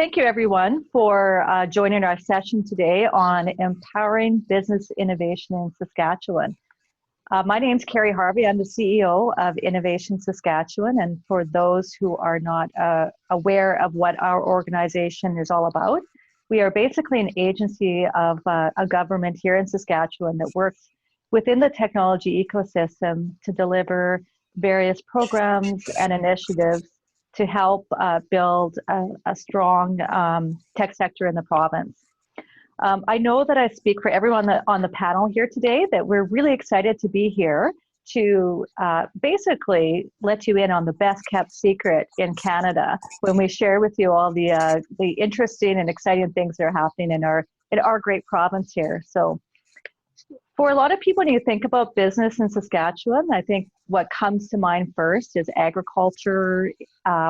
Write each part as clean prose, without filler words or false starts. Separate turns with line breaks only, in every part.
thank you everyone for joining our session today on empowering business innovation in Saskatchewan. My name is Kari Harvey. I'm the CEO of Innovation Saskatchewan. And for those who are not aware of what our organization is all about, we are basically an agency of a government here in Saskatchewan that works within the technology ecosystem to deliver various programs and initiatives to help build a strong tech sector in the province. I know that I speak for everyone on the panel here today that we're really excited to be here to basically let you in on the best kept secret in Canada when we share with you all the interesting and exciting things that are happening in our great province here. So for a lot of people, when you think about business in Saskatchewan, I think what comes to mind first is agriculture,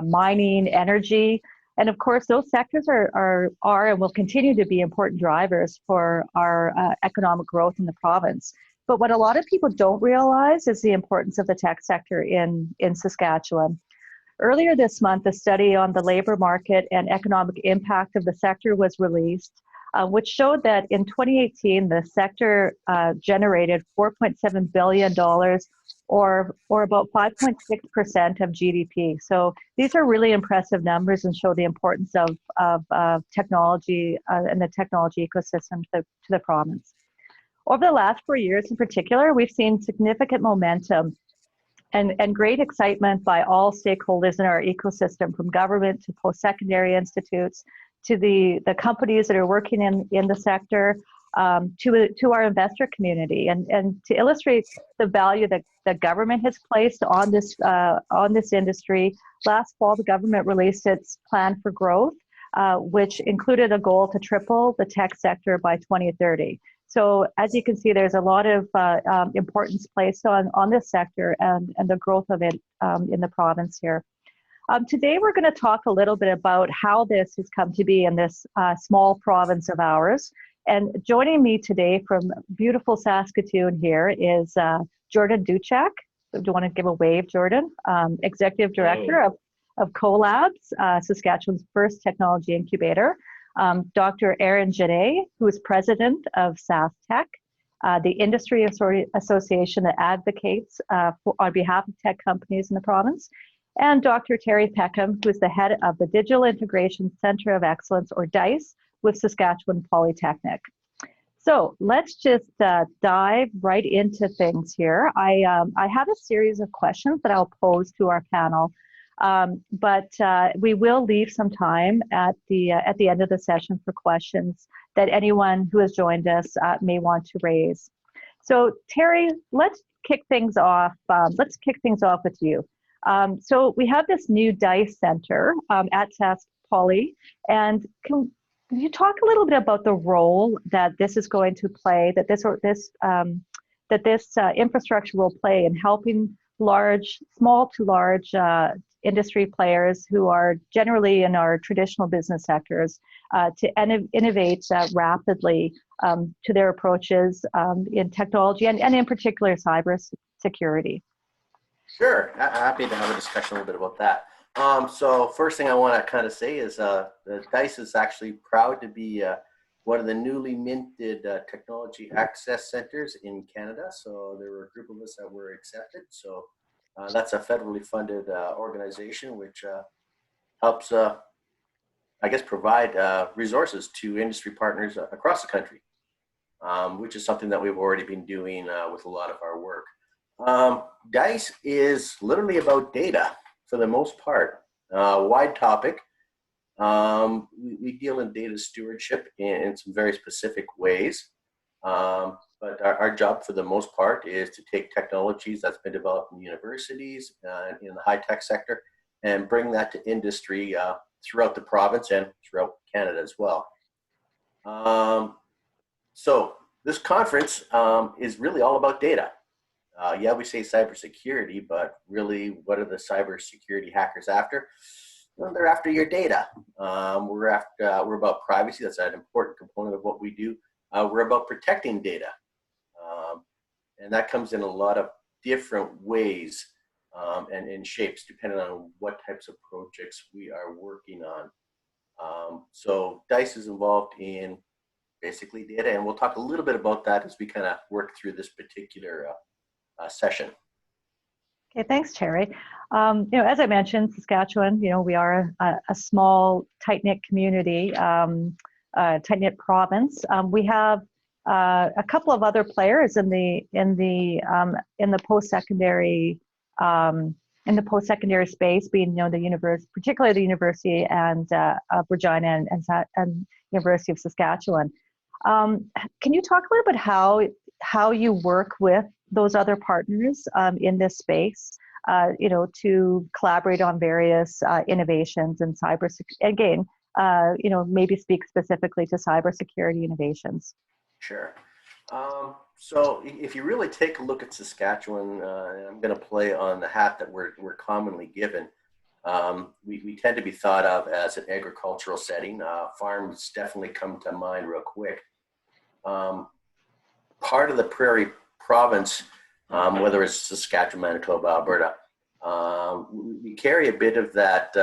mining, energy, and of course, those sectors are and will continue to be important drivers for our economic growth in the province. But what a lot of people don't realize is the importance of the tech sector in Saskatchewan. Earlier this month, a study on the labor market and economic impact of the sector was released, which showed that in 2018, the sector generated $4.7 billion or about 5.6% of GDP. So these are really impressive numbers and show the importance of technology and the technology ecosystem to the province. Over the last 4 years in particular, we've seen significant momentum and great excitement by all stakeholders in our ecosystem, from government to post-secondary institutes, to the companies that are working in the sector, to our investor community, and to illustrate the value that the government has placed on this industry. Last fall, the government released its plan for growth, which included a goal to triple the tech sector by 2030. So as you can see, there's a lot of importance placed on this sector and the growth of it in the province here. Today, we're going to talk a little bit about how this has come to be in this small province of ours. And joining me today from beautiful Saskatoon here is Jordan Dutchak. Do you want to give a wave, Jordan? Executive Director of Co.Labs, Saskatchewan's first technology incubator. Dr. Aaron Genest, who is president of SaskTech, the industry association that advocates on behalf of tech companies in the province. And Dr. Terry Peckham, who is the head of the Digital Integration Center of Excellence, or DICE, with Saskatchewan Polytechnic. So let's just dive right into things here. I have a series of questions that I'll pose to our panel, but we will leave some time at the end of the session for questions that anyone who has joined us may want to raise. So Terry, let's kick things off. With you. So we have this new DICE Center at Sask Poly, and can you talk a little bit about the role that this is going to play, that this infrastructure will play in helping small to large industry players who are generally in our traditional business sectors to innovate rapidly to their approaches in technology and in particular cyber security?
Sure, happy to have a discussion a little bit about that. So first thing I want to kind of say is the DICE is actually proud to be one of the newly minted technology access centers in Canada. So there were a group of us that were accepted. So that's a federally funded organization which helps, I guess, provide resources to industry partners across the country, which is something that we've already been doing with a lot of our work. DICE is literally about data for the most part, wide topic. We deal in data stewardship in some very specific ways, but our job for the most part is to take technologies that's been developed in universities in the high-tech sector and bring that to industry throughout the province and throughout Canada as well. So this conference is really all about data. Yeah, we say cybersecurity, but really, what are the cybersecurity hackers after? Well, they're after your data. We're about privacy. That's an important component of what we do. We're about protecting data, and that comes in a lot of different ways and in shapes, depending on what types of projects we are working on. So DICE is involved in basically data, and we'll talk a little bit about that as we kind of work through this particular session.
Okay, thanks, Terry. As I mentioned, Saskatchewan, we are a small, tight-knit community, tight-knit province. We have a couple of other players in the post-secondary space, being the university, particularly the University and of Regina and University of Saskatchewan. Can you talk a little bit how you work with those other partners in this space, to collaborate on various innovations in again, maybe speak specifically to cybersecurity innovations?
Sure. So if you really take a look at Saskatchewan, and I'm going to play on the hat that we're commonly given, we tend to be thought of as an agricultural setting. Farms definitely come to mind real quick. Part of the Prairie Province, whether it's Saskatchewan, Manitoba, Alberta, we carry a bit of that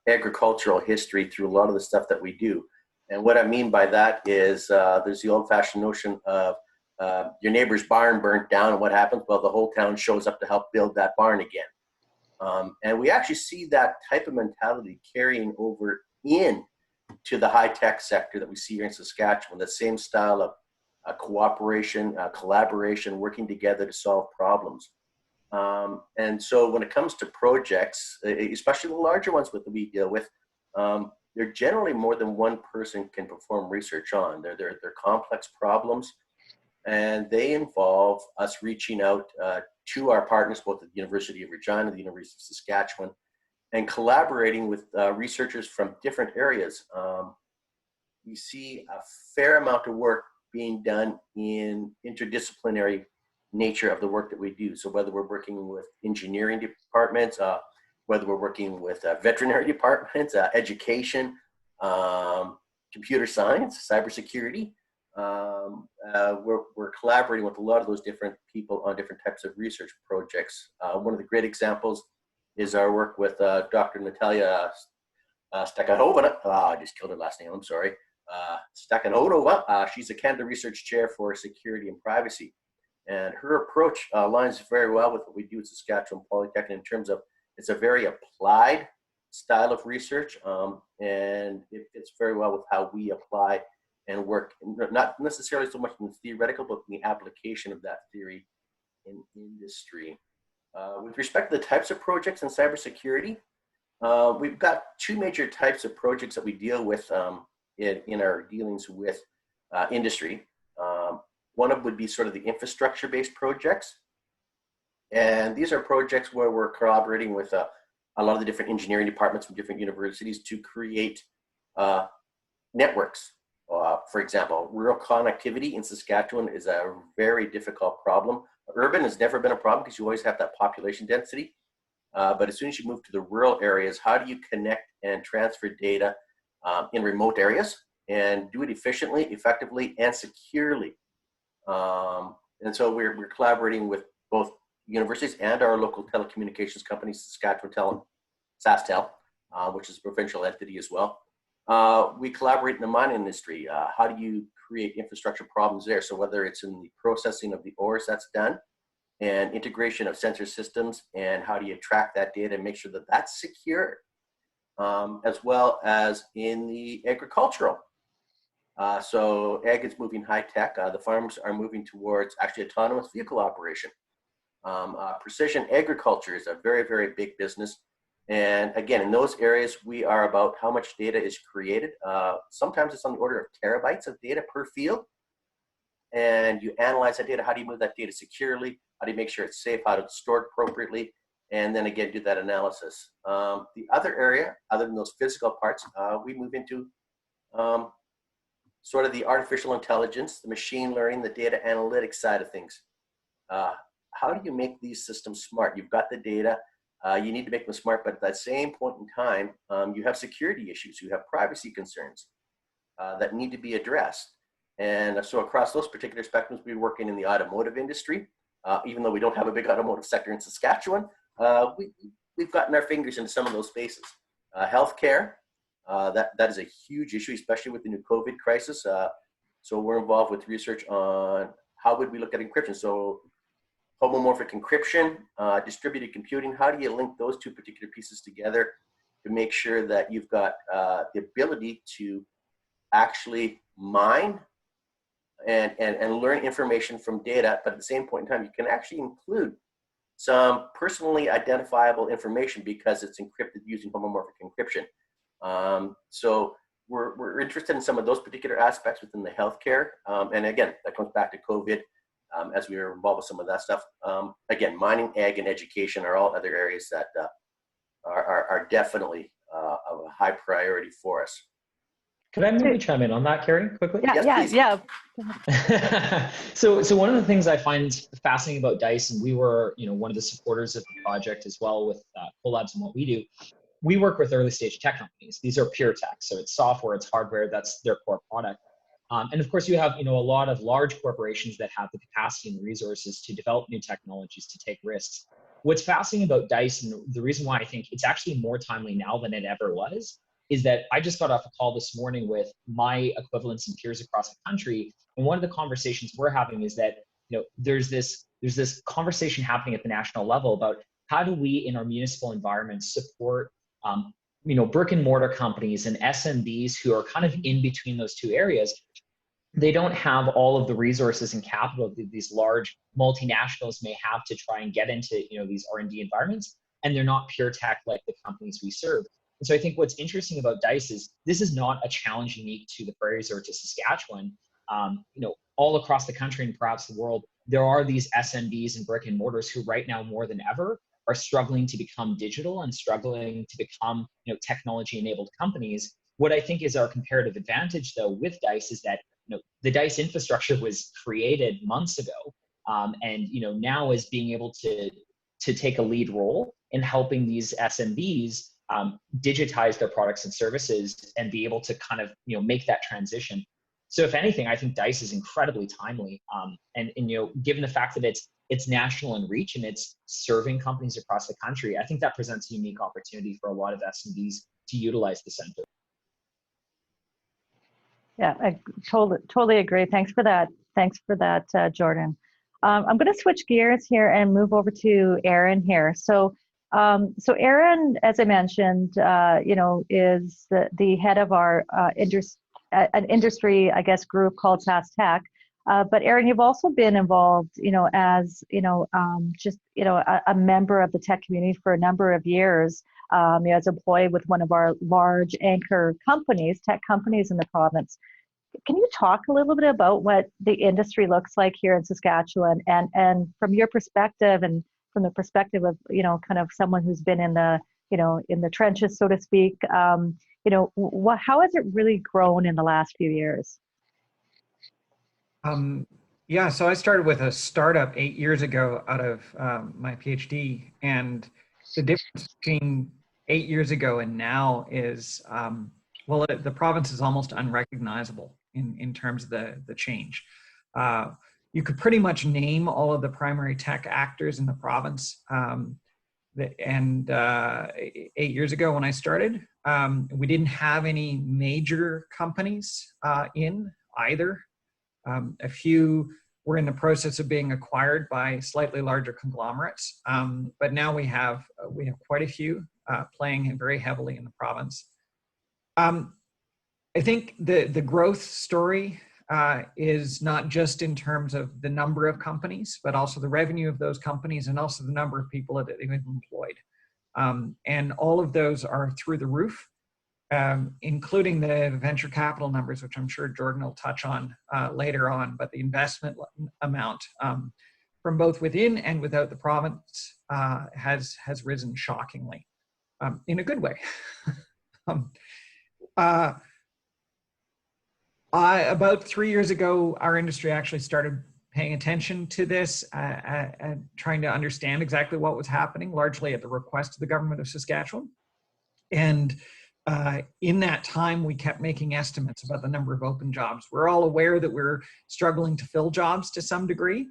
agricultural history through a lot of the stuff that we do. And what I mean by that is there's the old-fashioned notion of your neighbor's barn burnt down, and what happens? Well, the whole town shows up to help build that barn again. And we actually see that type of mentality carrying over in to the high-tech sector that we see here in Saskatchewan, the same style of cooperation, collaboration, working together to solve problems. And so when it comes to projects, especially the larger ones that we deal with, they're generally more than one person can perform research on. They're complex problems, and they involve us reaching out to our partners, both at the University of Regina, the University of Saskatchewan, and collaborating with researchers from different areas. We see a fair amount of work being done in interdisciplinary nature of the work that we do. So whether we're working with engineering departments, whether we're working with veterinary departments, education, computer science, cybersecurity, we're collaborating with a lot of those different people on different types of research projects. One of the great examples is our work with Dr. Natalia Stakhanova. I just killed her last name, I'm sorry. Stakhanova. She's a Canada Research Chair for Security and Privacy. And her approach aligns very well with what we do at Saskatchewan Polytechnic in terms of it's a very applied style of research, and it fits very well with how we apply and work, not necessarily so much in the theoretical, but in the application of that theory in industry. With respect to the types of projects in cybersecurity, we've got two major types of projects that we deal with in our dealings with industry. One of them would be sort of the infrastructure-based projects. And these are projects where we're collaborating with a lot of the different engineering departments from different universities to create networks. For example, rural connectivity in Saskatchewan is a very difficult problem. Urban has never been a problem because you always have that population density. But as soon as you move to the rural areas, how do you connect and transfer data in remote areas and do it efficiently, effectively, and securely? And so we're collaborating with both universities and our local telecommunications company, Saskatchewan SaskTel, which is a provincial entity as well. We collaborate in the mining industry. How do you create infrastructure problems there? So whether it's in the processing of the ores that's done and integration of sensor systems, and how do you track that data and make sure that that's secure, as well as in the agricultural. So ag is moving high tech. The farms are moving towards actually autonomous vehicle operation. Precision agriculture is a very, very big business. And again, in those areas, we are about how much data is created. Sometimes it's on the order of terabytes of data per field. And you analyze that data. How do you move that data securely? How do you make sure it's safe? How to store it appropriately? And then again, do that analysis. The other area, other than those physical parts, we move into sort of the artificial intelligence, the machine learning, the data analytics side of things. How do you make these systems smart? You've got the data, you need to make them smart, but at that same point in time, you have security issues, you have privacy concerns that need to be addressed. And so across those particular spectrums, we're working in the automotive industry. Even though we don't have a big automotive sector in Saskatchewan, we've gotten our fingers into some of those spaces. Healthcare, That is a huge issue, especially with the new COVID crisis. So we're involved with research on how would we look at encryption. So homomorphic encryption, distributed computing, how do you link those two particular pieces together to make sure that you've got the ability to actually mine and learn information from data, but at the same point in time, you can actually include some personally identifiable information because it's encrypted using homomorphic encryption. So we're interested in some of those particular aspects within the healthcare. And again, that comes back to COVID, as we were involved with some of that stuff. Again, mining, ag, and education are all other areas that are definitely of a high priority for us.
Could I maybe chime in on that, Kari, quickly?
Yeah.
So one of the things I find fascinating about DICE, and we were, one of the supporters of the project as well with Co.Labs and what we do, we work with early stage tech companies. These are pure tech. So it's software, it's hardware, that's their core product. And of course you have, a lot of large corporations that have the capacity and the resources to develop new technologies, to take risks. What's fascinating about DICE, and the reason why I think it's actually more timely now than it ever was, is that I just got off a call this morning with my equivalents and peers across the country. And one of the conversations we're having is that, there's this conversation happening at the national level about how do we in our municipal environments support, brick and mortar companies and SMBs who are kind of in between those two areas. They don't have all of the resources and capital that these large multinationals may have to try and get into, these R&D environments, and they're not pure tech like the companies we serve. And so I think what's interesting about DICE is this is not a challenge unique to the prairies or to Saskatchewan. All across the country and perhaps the world, there are these SMBs and brick and mortars who right now more than ever are struggling to become digital and struggling to become, technology-enabled companies. What I think is our comparative advantage, though, with DICE is that, the DICE infrastructure was created months ago, and now is being able to take a lead role in helping these SMBs digitize their products and services and be able to kind of make that transition. So if anything, I think DICE is incredibly timely, and given the fact that it's national in reach and it's serving companies across the country, I think that presents a unique opportunity for a lot of SMBs to utilize the center.
Yeah, I totally agree. Thanks for that, Jordan. I'm going to switch gears here and move over to Aaron here. So Aaron, as I mentioned, is the head of our an industry, I guess, group called SaskTech. But Aaron, you've also been involved, as a member of the tech community for a number of years. As an employee with one of our large anchor companies, tech companies in the province. Can you talk a little bit about what the industry looks like here in Saskatchewan, and from your perspective, and from the perspective of kind of someone who's been in the in the trenches, so to speak, how has it really grown in the last few years?
Yeah, so I started with a startup 8 years ago out of my PhD, and the difference between 8 years ago and now is, the province is almost unrecognizable in terms of the change. You could pretty much name all of the primary tech actors in the province. And 8 years ago when I started, we didn't have any major companies in either. A few were in the process of being acquired by slightly larger conglomerates, but now we have quite a few playing very heavily in the province. I think the growth story is not just in terms of the number of companies, but also the revenue of those companies and also the number of people that they've employed. And all of those are through the roof, including the venture capital numbers, which I'm sure Jordan will touch on later on, but the investment amount from both within and without the province has risen shockingly, in a good way. About 3 years ago, our industry actually started paying attention to this and trying to understand exactly what was happening, largely at the request of the government of Saskatchewan. And in that time, we kept making estimates about the number of open jobs. We're all aware that we're struggling to fill jobs to some degree.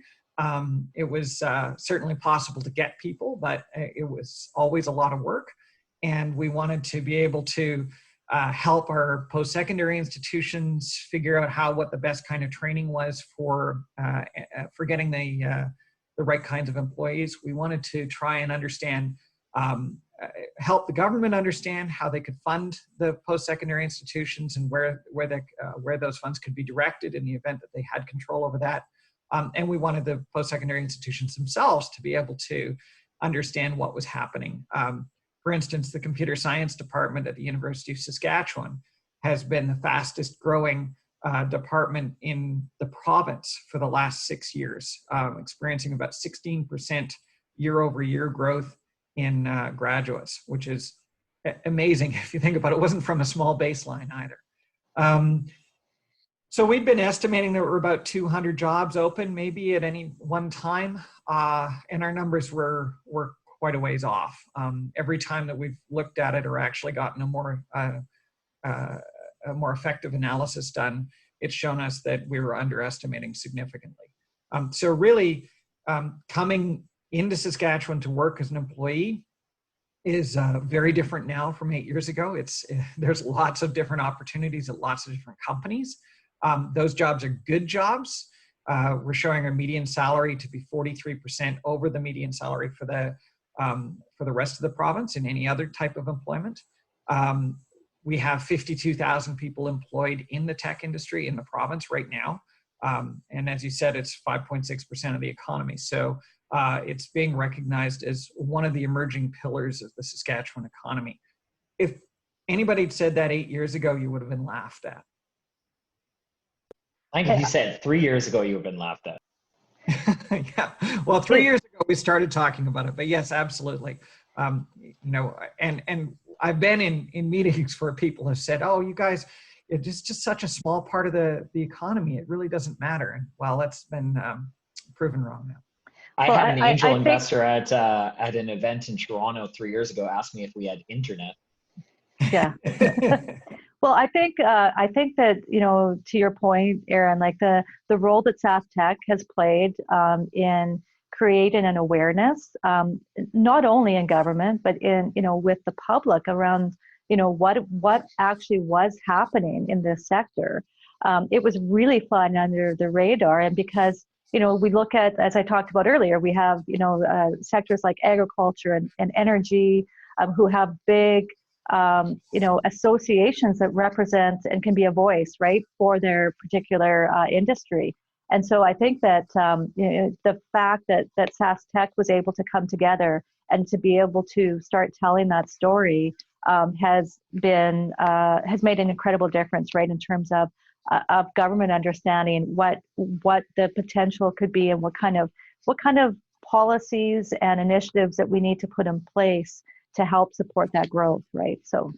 It was certainly possible to get people, but it was always a lot of work. And we wanted to be able to help our post-secondary institutions figure out what the best kind of training was for getting the right kinds of employees. We wanted to try and understand, help the government understand how they could fund the post-secondary institutions and where those funds could be directed in the event that they had control over that. And we wanted the post-secondary institutions themselves to be able to understand what was happening. For instance, the computer science department at the University of Saskatchewan has been the fastest growing department in the province for the last 6 years, experiencing about 16% year-over-year growth in graduates, which is amazing if you think about it. It wasn't from a small baseline either. So we've been estimating there were about 200 jobs open maybe at any one time, and our numbers were quite a ways off. Every time that we've looked at it or actually gotten a more effective analysis done, it's shown us that we were underestimating significantly. So really, coming into Saskatchewan to work as an employee is very different now from 8 years ago. There's lots of different opportunities at lots of different companies. Those jobs are good jobs. We're showing our median salary to be 43% over the median salary for the rest of the province in any other type of employment. We have 52,000 people employed in the tech industry in the province right now. And as you said, it's 5.6% of the economy. So it's being recognized as one of the emerging pillars of the Saskatchewan economy. If anybody had said that 8 years ago, you would have been laughed at.
I think if you said 3 years ago, you would have been laughed at.
Yeah, well, 3 years ago we started talking about it, but yes, absolutely. And I've been in meetings where people have said, "Oh, you guys, it's just such a small part of the economy. It really doesn't matter." And well, that's been proven wrong now.
I had an angel investor at an event in Toronto 3 years ago ask me if we had internet.
Yeah. Well, I think that, to your point, Aaron, like the role that SaskTech has played in creating an awareness, not only in government, but in, with the public around, what actually was happening in this sector. It was really flying under the radar. And because, we look at, as I talked about earlier, we have, sectors like agriculture and energy who have big, associations that represent and can be a voice, right, for their particular industry. And so I think that the fact that SaskTech was able to come together and to be able to start telling that story has made an incredible difference, right, in terms of government understanding what the potential could be and what kind of policies and initiatives that we need to put in place to help support that growth, right? So,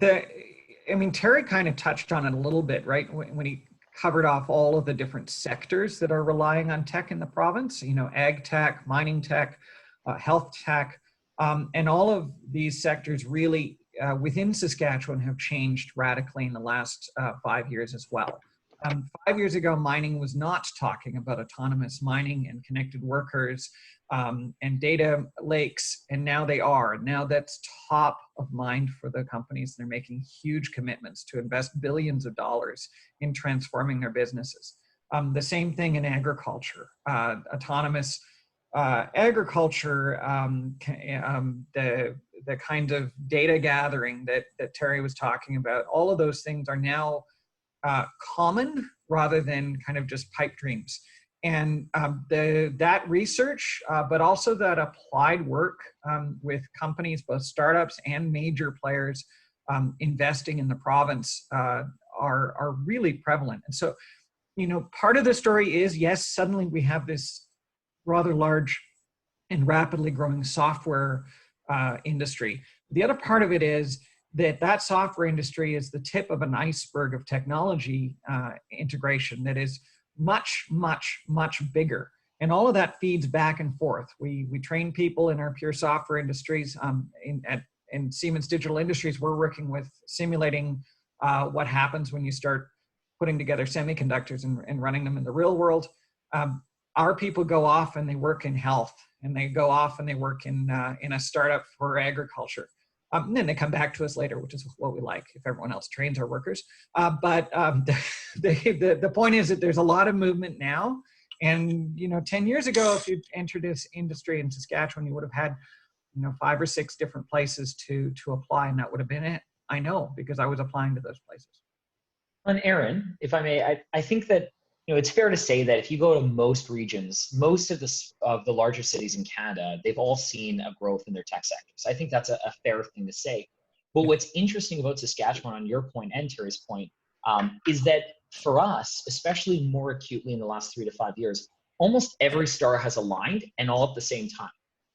Terry kind of touched on it a little bit, right? When he covered off all of the different sectors that are relying on tech in the province, ag tech, mining tech, health tech, and all of these sectors really within Saskatchewan have changed radically in the last 5 years as well. 5 years ago, mining was not talking about autonomous mining and connected workers and data lakes, and now they are. Now that's top of mind for the companies. They're making huge commitments to invest billions of dollars in transforming their businesses. The same thing in agriculture. Autonomous agriculture, the kind of data gathering that Terry was talking about, all of those things are now common rather than kind of just pipe dreams. And that research, but also that applied work with companies, both startups and major players investing in the province are really prevalent. And so, part of the story is, yes, suddenly we have this rather large and rapidly growing software industry. The other part of it is that software industry is the tip of an iceberg of technology integration that is much, much, much bigger. And all of that feeds back and forth. We train people in our pure software industries. In Siemens Digital Industries, we're working with simulating what happens when you start putting together semiconductors and running them in the real world. Our people go off and they work in health, and they go off and they work in a startup for agriculture. And then they come back to us later, which is what we like if everyone else trains our workers. But the point is that there's a lot of movement now. And, 10 years ago, if you entered this industry in Saskatchewan, you would have had, 5 or 6 different places to apply, and that would have been it. I know, because I was applying to those places.
And Aaron, if I may, I think that it's fair to say that if you go to most regions, most of the larger cities in Canada, they've all seen a growth in their tech sectors. I think that's a fair thing to say. But what's interesting about Saskatchewan, on your point and Terry's point, is that for us, especially more acutely in the last 3 to 5 years, almost every star has aligned, and all at the same time.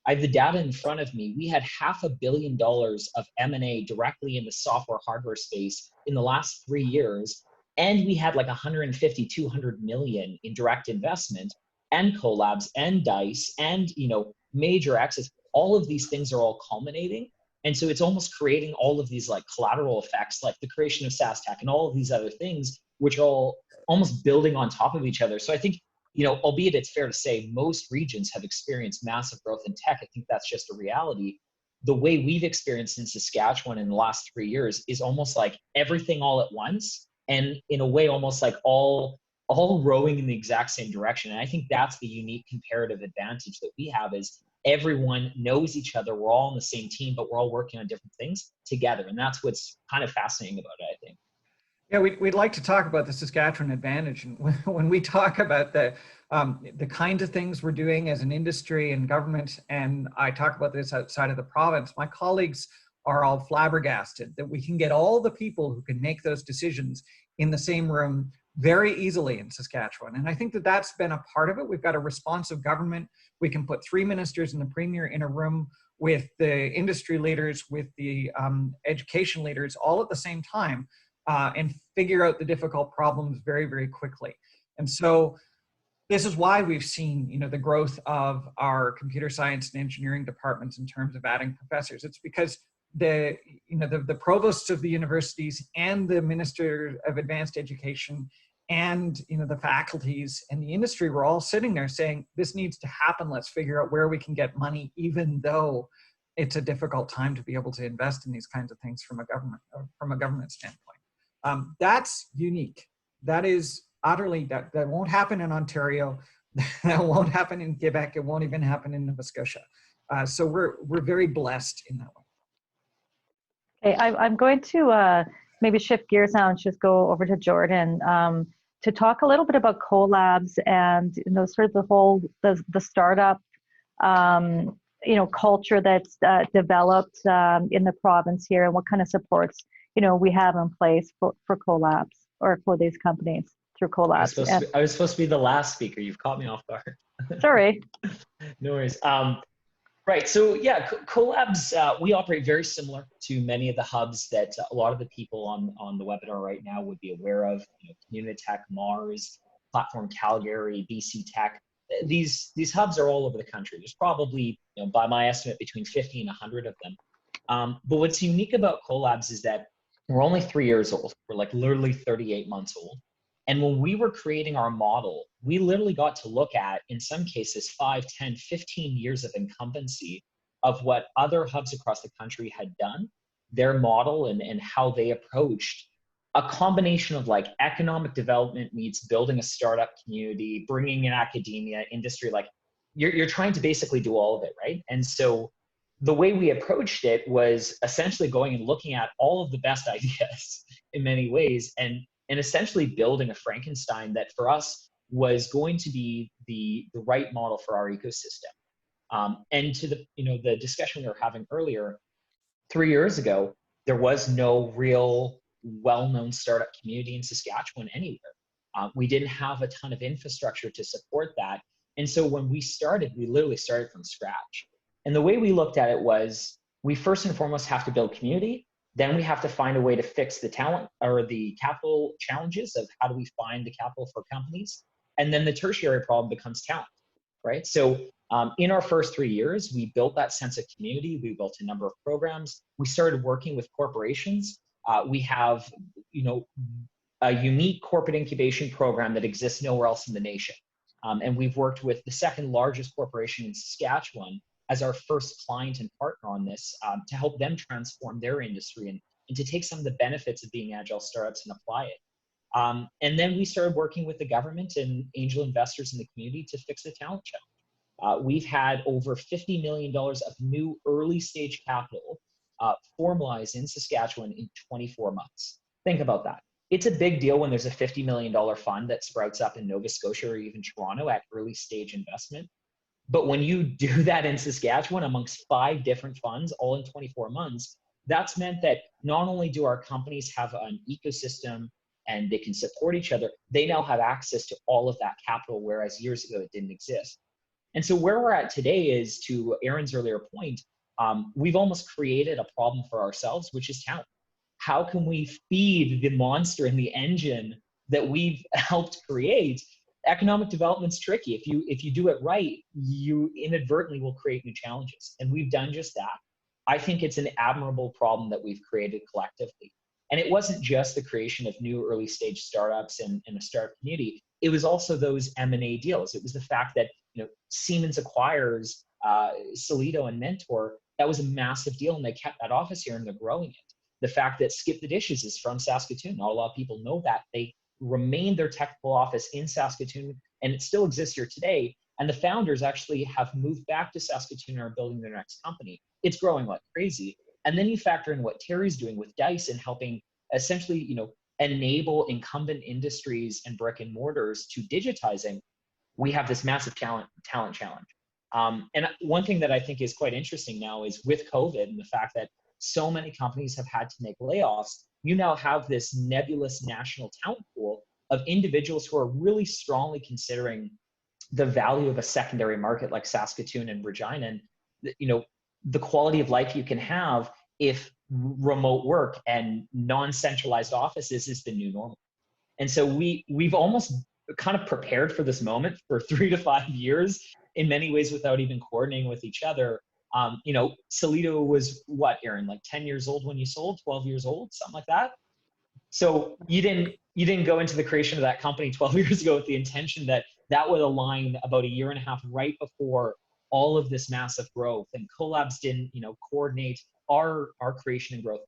I have the data in front of me. We had $500 million of M&A directly in the software hardware space in the last 3 years. And we had like 150, 200 million in direct investment, and Co.Labs and DICE and, major access. All of these things are all culminating. And so it's almost creating all of these like collateral effects, like the creation of SaskTech and all of these other things, which are all almost building on top of each other. So I think, albeit it's fair to say most regions have experienced massive growth in tech, I think that's just a reality. The way we've experienced in Saskatchewan in the last 3 years is almost like everything all at once. And in a way, almost like all rowing in the exact same direction. And I think that's the unique comparative advantage that we have, is everyone knows each other. We're all on the same team, but we're all working on different things together. And that's what's kind of fascinating about it, I think.
Yeah, we'd like to talk about the Saskatchewan advantage. And when we talk about the kinds of things we're doing as an industry and government, and I talk about this outside of the province, my colleagues are all flabbergasted that we can get all the people who can make those decisions in the same room very easily in Saskatchewan. And I think that that's been a part of it. We've got a responsive government. We can put 3 ministers and the premier in a room with the industry leaders, with the education leaders, all at the same time, and figure out the difficult problems very, very quickly. And so this is why we've seen, the growth of our computer science and engineering departments in terms of adding professors. It's because the provosts of the universities and the minister of advanced education and the faculties and the industry were all sitting there saying, this needs to happen. Let's figure out where we can get money, even though it's a difficult time to be able to invest in these kinds of things from a government standpoint. That's unique. That is utterly, that won't happen in Ontario. That won't happen in Quebec. It won't even happen in Nova Scotia. So we're very blessed in that way.
Okay, I'm going to maybe shift gears now and just go over to Jordan to talk a little bit about Co.Labs and sort of the whole the startup culture that's developed in the province here, and what kind of supports we have in place for Co.Labs or for these companies through Co.Labs.
I was supposed to be the last speaker. You've caught me off guard.
Sorry.
No worries. Right. So yeah, Co.Labs, we operate very similar to many of the hubs that a lot of the people on the webinar right now would be aware of. Communitech, Mars, Platform Calgary, BC Tech. These hubs are all over the country. There's probably, by my estimate, between 50 and 100 of them. But what's unique about Co.Labs is that we're only 3 years old. We're like literally 38 months old. And when we were creating our model, we literally got to look at, in some cases, 5, 10, 15 years of incumbency of what other hubs across the country had done, their model and how they approached a combination of like economic development meets building a startup community, bringing in academia, industry, like you're trying to basically do all of it, right? And so the way we approached it was essentially going and looking at all of the best ideas in many ways and essentially building a Frankenstein that for us was going to be the right model for our ecosystem. And to the discussion we were having earlier, 3 years ago, there was no real well-known startup community in Saskatchewan anywhere. We didn't have a ton of infrastructure to support that. And so when we started, we literally started from scratch. And the way we looked at it was, we first and foremost have to build community. Then we have to find a way to fix the talent or the capital challenges of how do we find the capital for companies. And then the tertiary problem becomes talent, right? So in our first 3 years, we built that sense of community. We built a number of programs. We started working with corporations. We have, a unique corporate incubation program that exists nowhere else in the nation. And we've worked with the second largest corporation in Saskatchewan as our first client and partner on this to help them transform their industry and to take some of the benefits of being agile startups and apply it. And then we started working with the government and angel investors in the community to fix the talent challenge. We've had over $50 million of new early stage capital formalized in Saskatchewan in 24 months. Think about that. It's a big deal when there's a $50 million fund that sprouts up in Nova Scotia or even Toronto at early stage investment. But when you do that in Saskatchewan amongst 5 different funds, all in 24 months, that's meant that not only do our companies have an ecosystem and they can support each other, they now have access to all of that capital, whereas years ago it didn't exist. And so where we're at today is, to Aaron's earlier point, we've almost created a problem for ourselves, which is talent. How can we feed the monster in the engine that we've helped create? Economic development's tricky. If you do it right, you inadvertently will create new challenges. And we've done just that. I think it's an admirable problem that we've created collectively. And it wasn't just the creation of new early stage startups and a startup community. It was also those M&A deals. It was the fact that Siemens acquires Solido and Mentor. That was a massive deal, and they kept that office here and they're growing it. The fact that Skip the Dishes is from Saskatoon. Not a lot of people know that. They remained their technical office in Saskatoon, and it still exists here today. And the founders actually have moved back to Saskatoon and are building their next company. It's growing like crazy. And then you factor in what Terry's doing with Dice and helping essentially, enable incumbent industries and brick and mortars to digitizing. We have this massive talent challenge. And one thing that I think is quite interesting now is with COVID and the fact that so many companies have had to make layoffs, you now have this nebulous national talent pool of individuals who are really strongly considering the value of a secondary market like Saskatoon and Regina, and the quality of life you can have if remote work and non-centralized offices is the new normal. And so we've almost kind of prepared for this moment for 3 to 5 years in many ways without even coordinating with each other. Solido was what, Aaron, like 10 years old when you sold, 12 years old, something like that. So you didn't go into the creation of that company 12 years ago with the intention that would align about a year and a half right before all of this massive growth, and Co.Labs didn't, coordinate our creation and growth.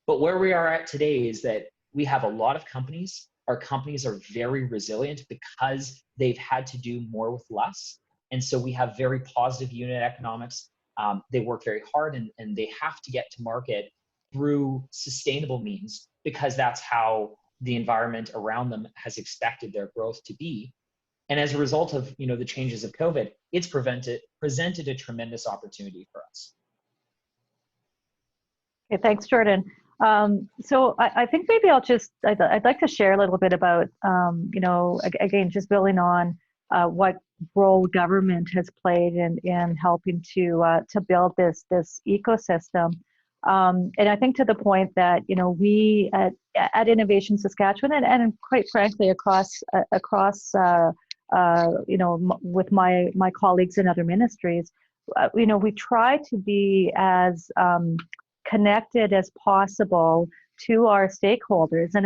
But where we are at today is that we have a lot of companies. Our companies are very resilient because they've had to do more with less. And so we have very positive unit economics. They work very hard and they have to get to market through sustainable means because that's how the environment around them has expected their growth to be. And as a result of the changes of COVID, it's presented a tremendous opportunity for us.
Okay, thanks, Jordan. So I think maybe I'd like to share a little bit about, again, just building on what role government has played in helping to build this ecosystem. And I think to the point that, we at Innovation Saskatchewan and quite frankly across with my colleagues in other ministries, we try to be as connected as possible to our stakeholders, and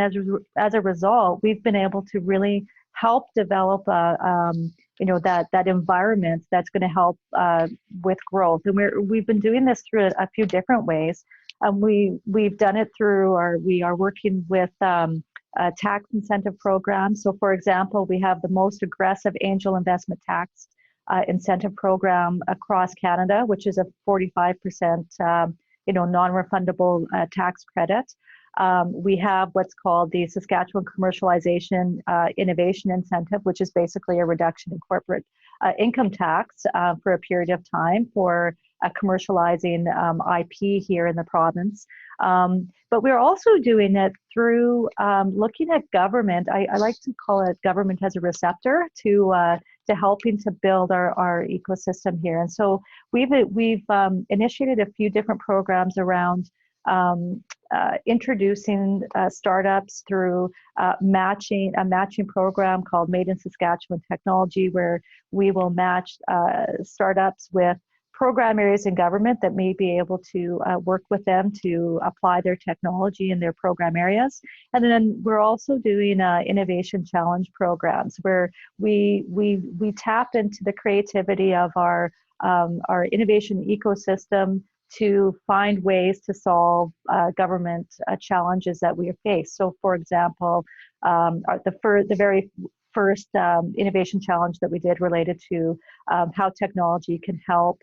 as a result, we've been able to really help develop that environment that's going to help with growth. And we've been doing this through a few different ways. We've done it through we are working with a tax incentive program. So for example, we have the most aggressive angel investment tax incentive program across Canada, which is a 45% non-refundable tax credit. We have what's called the Saskatchewan Commercialization Innovation Incentive, which is basically a reduction in corporate income tax for a period of time for commercializing IP here in the province. But we're also doing it through looking at government. I like to call it government as a receptor to helping to build our ecosystem here. And so we've initiated a few different programs around introducing startups through a matching program called Made in Saskatchewan Technology, where we will match startups with program areas in government that may be able to work with them to apply their technology in their program areas. And then we're also doing innovation challenge programs where we tap into the creativity of our our innovation ecosystem to find ways to solve government challenges that we face. So, for example, the very first innovation challenge that we did related to how technology can help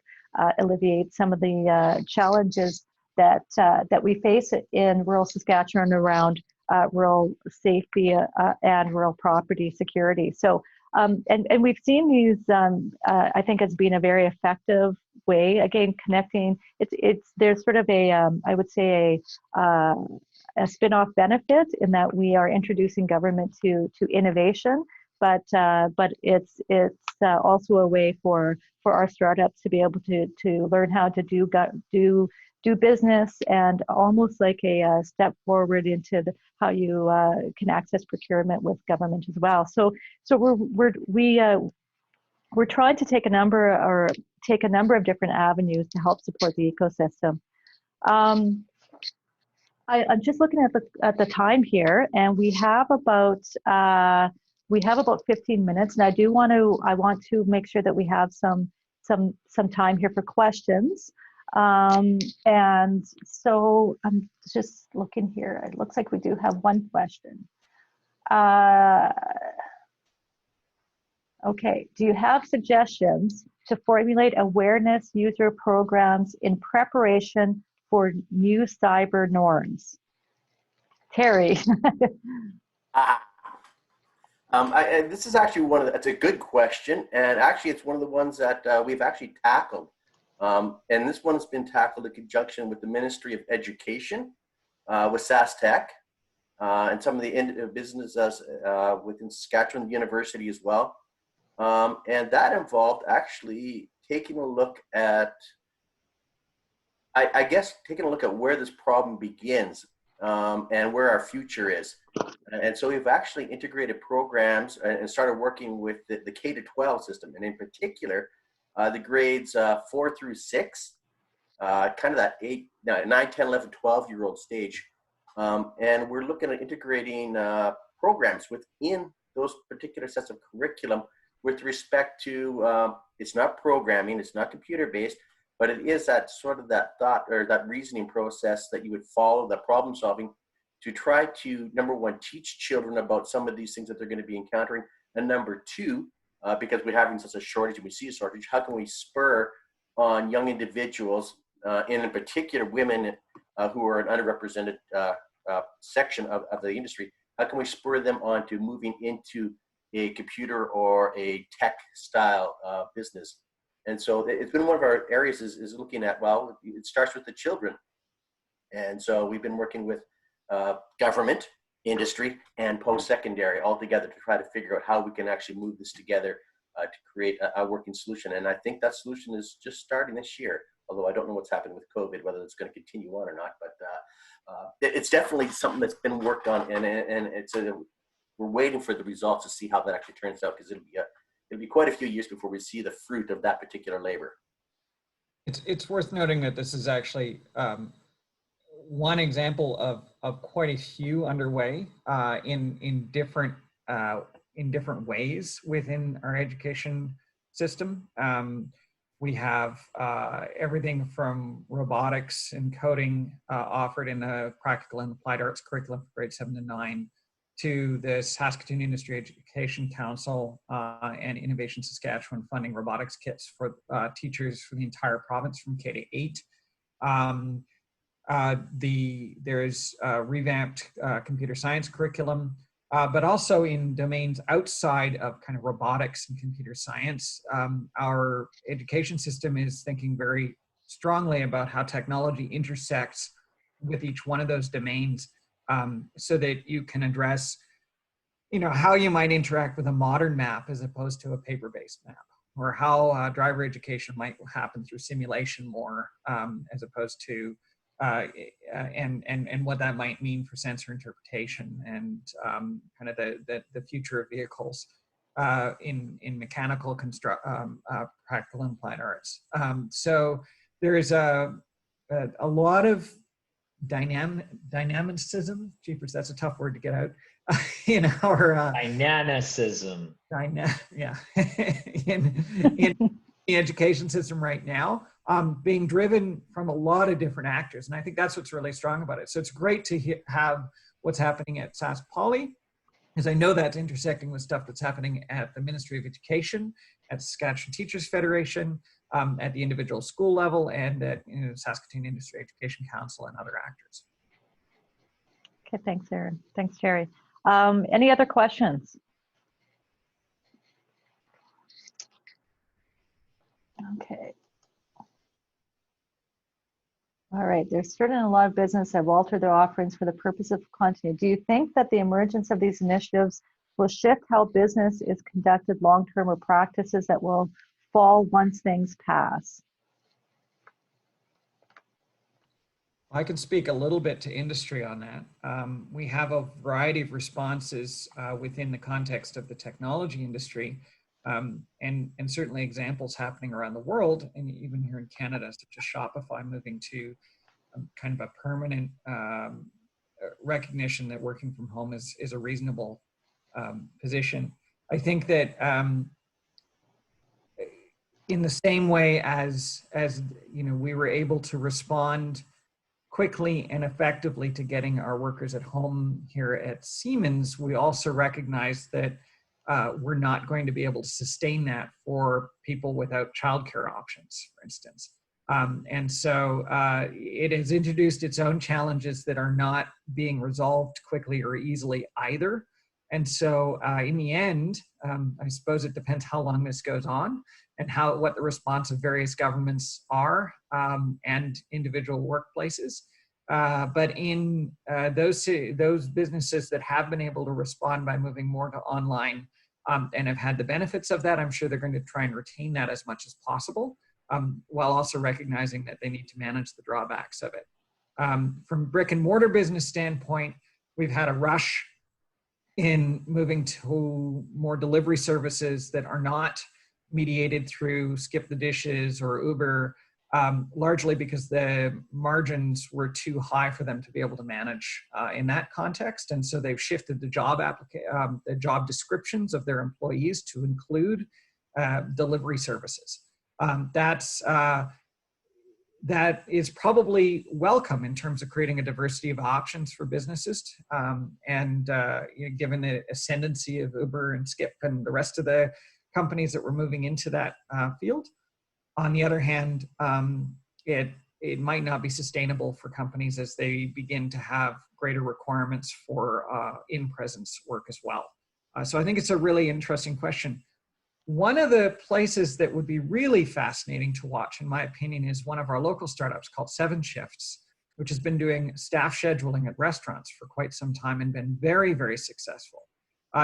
alleviate some of the challenges that we face in rural Saskatchewan around rural safety and rural property security. So, and we've seen these, I think, as being a very effective way. Again, connecting. There's sort of I would say a spin-off benefit in that we are introducing government to innovation, but it's also a way for our startups to be able to learn how to do business, and almost like a step forward into how you can access procurement with government as well. So we're trying to take a number of different avenues to help support the ecosystem. I'm just looking at the time here, and we have about 15 minutes, and I want to make sure that we have some time here for questions. And so I'm just looking here. It looks like we do have one question. Okay, do you have suggestions to formulate awareness user programs in preparation for new cyber norms? Terry.
This is actually it's a good question, and actually it's one of the ones that we've actually tackled. And this one's been tackled in conjunction with the Ministry of Education, with SaskTech, and some of the businesses within Saskatchewan University as well. And that involved actually taking a look at, I guess, taking a look at where this problem begins and where our future is. And so we've actually integrated programs and started working with the K-12 system, and in particular, the grades 4 through 6, kind of that 9, 10, 11, 12-year-old stage. And we're looking at integrating programs within those particular sets of curriculum with respect to, it's not programming, it's not computer-based, but it is that sort of that thought or that reasoning process that you would follow, that problem solving, to try to, number one, teach children about some of these things that they're going to be encountering, and number two, because we're having such a shortage and we see a shortage, how can we spur on young individuals, and in particular women who are an underrepresented section of the industry, how can we spur them on to moving into a computer or a tech style business? And so it's been one of our areas is looking at, well, it starts with the children. And so we've been working with government, industry, and post-secondary all together to try to figure out how we can actually move this together to create a working solution. And I think that solution is just starting this year, although I don't know what's happening with COVID, whether it's going to continue on or not. But it's definitely something that's been worked on, and we're waiting for the results to see how that actually turns out, because it'll be quite a few years before we see the fruit of that particular labor.
It's worth noting that this is actually one example of quite a few underway in different ways within our education system. We have everything from robotics and coding offered in the practical and applied arts curriculum for grades 7 to 9, to the Saskatoon Industry Education Council and Innovation Saskatchewan funding robotics kits for teachers for the entire province from K to 8. There's revamped computer science curriculum, but also in domains outside of kind of robotics and computer science. Our education system is thinking very strongly about how technology intersects with each one of those domains, so that you can address, how you might interact with a modern map as opposed to a paper-based map, or how driver education might happen through simulation more as opposed to and what that might mean for sensor interpretation and kind of the future of vehicles in mechanical practical and applied arts. So there is a lot of dynamicism. Jeepers, that's a tough word to get out. In our
dynamicism.
Yeah. the education system right now, being driven from a lot of different actors. And I think that's what's really strong about it. So it's great to have what's happening at Sask Poly, because I know that's intersecting with stuff that's happening at the Ministry of Education, at the Saskatchewan Teachers Federation, at the individual school level, and at Saskatoon Industry Education Council and other actors.
Okay, thanks, Aaron. Thanks, Terry. Any other questions? Okay. All right, there's certainly a lot of business that have altered their offerings for the purpose of continuity. Do you think that the emergence of these initiatives will shift how business is conducted long-term, or practices that will fall once things pass?
I can speak a little bit to industry on that. We have a variety of responses within the context of the technology industry, and certainly examples happening around the world, and even here in Canada, such as Shopify moving to kind of a permanent recognition that working from home is a reasonable position. I think that in the same way as we were able to respond quickly and effectively to getting our workers at home here at Siemens, we also recognize that we're not going to be able to sustain that for people without childcare options, for instance. And so it has introduced its own challenges that are not being resolved quickly or easily either. And so in the end, I suppose it depends how long this goes on and what the response of various governments are and individual workplaces. But in those businesses that have been able to respond by moving more to online and have had the benefits of that, I'm sure they're going to try and retain that as much as possible, while also recognizing that they need to manage the drawbacks of it. From brick and mortar business standpoint, we've had a rush in moving to more delivery services that are not mediated through Skip the Dishes or Uber, largely because the margins were too high for them to be able to manage in that context. And so they've shifted the job descriptions of their employees to include delivery services. That is probably welcome in terms of creating a diversity of options for businesses. Given the ascendancy of Uber and Skip and the rest of the companies that were moving into that field. On the other hand, it might not be sustainable for companies as they begin to have greater requirements for in-presence work as well. So I think it's a really interesting question. One of the places that would be really fascinating to watch, in my opinion, is one of our local startups called 7 Shifts, which has been doing staff scheduling at restaurants for quite some time and been very, very successful.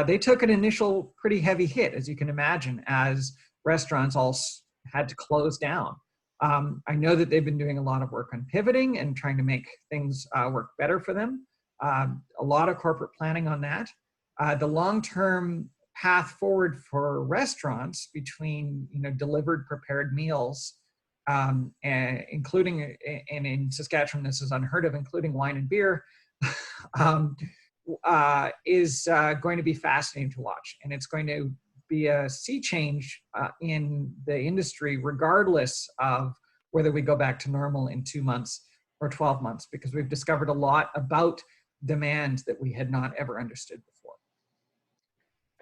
They took an initial pretty heavy hit, as you can imagine, as restaurants all had to close down. I know that they've been doing a lot of work on pivoting and trying to make things work better for them. A lot of corporate planning on that. The long-term path forward for restaurants between delivered prepared meals, including, and in Saskatchewan this is unheard of, including wine and beer, is going to be fascinating to watch. And it's going to be a sea change in the industry, regardless of whether we go back to normal in 2 months or 12 months, because we've discovered a lot about demand that we had not ever understood before.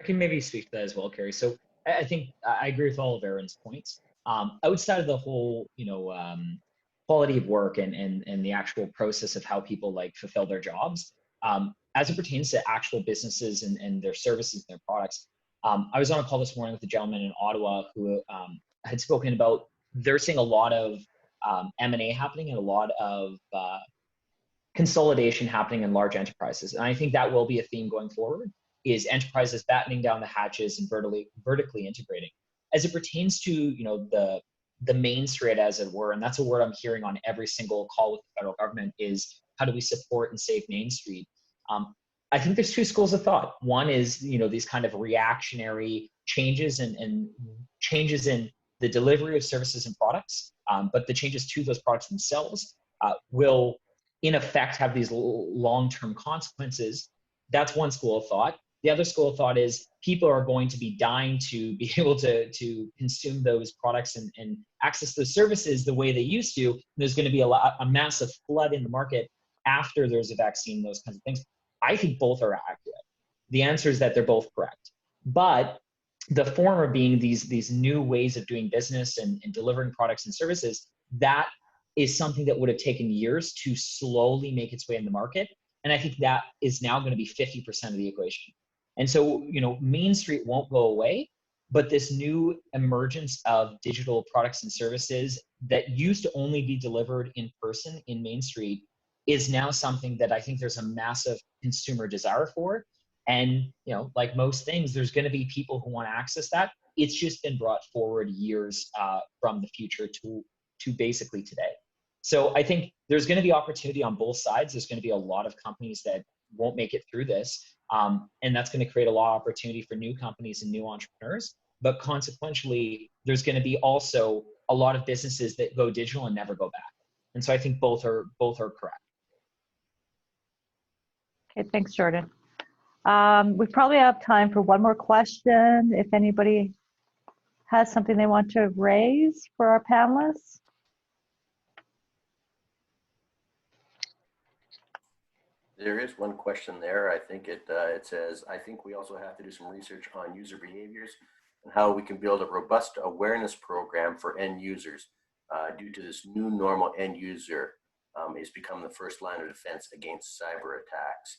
I can maybe speak to that as well, Kari. So I think I agree with all of Aaron's points. Outside of the whole, quality of work and the actual process of how people fulfill their jobs, as it pertains to actual businesses and their services and their products, I was on a call this morning with a gentleman in Ottawa who had spoken about they're seeing a lot of M&A happening and a lot of consolidation happening in large enterprises. And I think that will be a theme going forward, is enterprises battening down the hatches and vertically integrating. As it pertains to the Main Street, as it were, and that's a word I'm hearing on every single call with the federal government, is how do we support and save Main Street? I think there's 2 schools of thought. One is these kind of reactionary changes and changes in the delivery of services and products, but the changes to those products themselves will in effect have these long-term consequences. That's one school of thought. The other school of thought is people are going to be dying to be able to consume those products and access those services the way they used to. There's going to be a massive flood in the market after there's a vaccine, those kinds of things. I think both are accurate. The answer is that they're both correct. But the former being these new ways of doing business and delivering products and services, that is something that would have taken years to slowly make its way in the market. And I think that is now going to be 50% of the equation. And so, Main Street won't go away, but this new emergence of digital products and services that used to only be delivered in person in Main Street is now something that I think there's a massive consumer desire for. And, like most things, there's going to be people who want to access that. It's just been brought forward years from the future to basically today. So I think there's going to be opportunity on both sides. There's going to be a lot of companies that won't make it through this. And that's going to create a lot of opportunity for new companies and new entrepreneurs. But consequentially, there's going to be also a lot of businesses that go digital and never go back. And so I think both are correct.
Okay, thanks, Jordan. We probably have time for one more question. If anybody has something they want to raise for our panelists.
There is one question there. I think it says, I think we also have to do some research on user behaviors and how we can build a robust awareness program for end users due to this new normal end user has become the first line of defense against cyber attacks.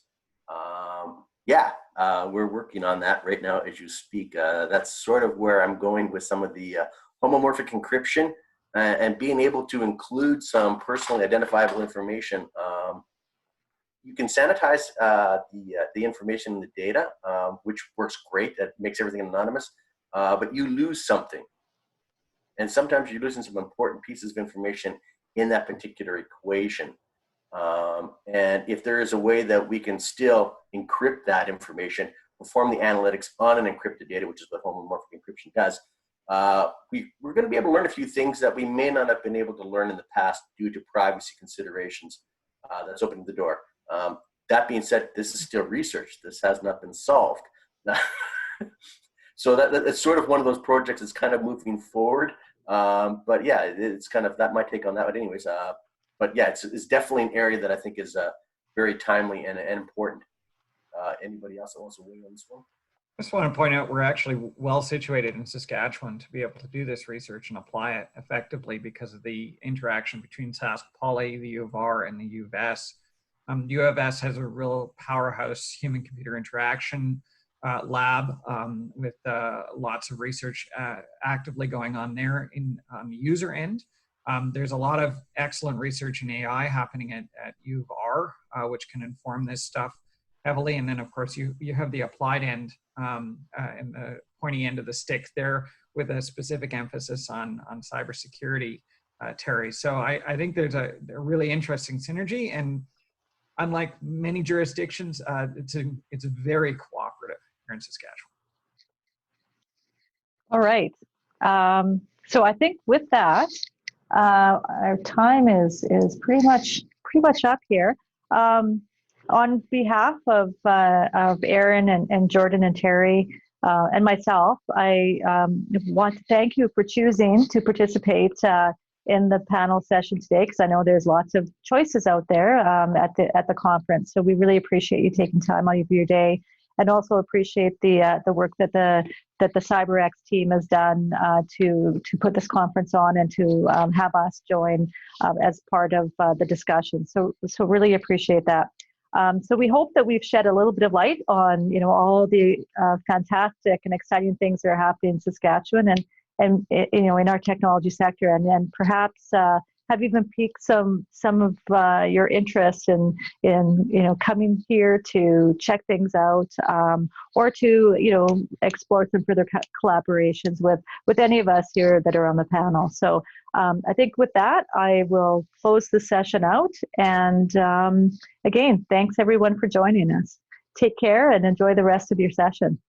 We're working on that right now as you speak. That's sort of where I'm going with some of the homomorphic encryption and being able to include some personally identifiable information. You can sanitize the information and the data, which works great. That makes everything anonymous, but you lose something. And sometimes you're losing some important pieces of information in that particular equation. And if there is a way that we can still encrypt that information, perform the analytics on an encrypted data, which is what homomorphic encryption does, we're going to be able to learn a few things that we may not have been able to learn in the past due to privacy considerations. That's opening the door. That being said, this is still research. This has not been solved. So that's sort of one of those projects that's kind of moving forward. But yeah, it's kind of, that might take on that. But anyways, but yeah, it's definitely an area that I think is very timely and important. Anybody else that wants to weigh on this one?
I just want to point out we're actually well situated in Saskatchewan to be able to do this research and apply it effectively because of the interaction between Sask Poly, the U of R, and the U of S. U of S has a real powerhouse human-computer interaction lab with lots of research actively going on there on the user end. There's a lot of excellent research in AI happening at U of R, which can inform this stuff heavily. And then, of course, you have the applied end and the pointy end of the stick there with a specific emphasis on cybersecurity, Terry. So I think there's a really interesting synergy. And unlike many jurisdictions, it's very cooperative here in Saskatchewan.
All right. So I think with that, our time is pretty much up here. On behalf of Aaron and Jordan and Terry and myself, I want to thank you for choosing to participate in the panel session today, because I know there's lots of choices out there at the conference. So we really appreciate you taking time out of your day, and also appreciate the work that the siberX team has done to put this conference on and to have us join as part of the discussion. So really appreciate that. So we hope that we've shed a little bit of light on all the fantastic and exciting things that are happening in Saskatchewan and in our technology sector, and then perhaps have even piqued some of your interest in coming here to check things out, or to explore some further collaborations with any of us here that are on the panel. So I think with that, I will close the session out. And again, thanks everyone for joining us. Take care and enjoy the rest of your session.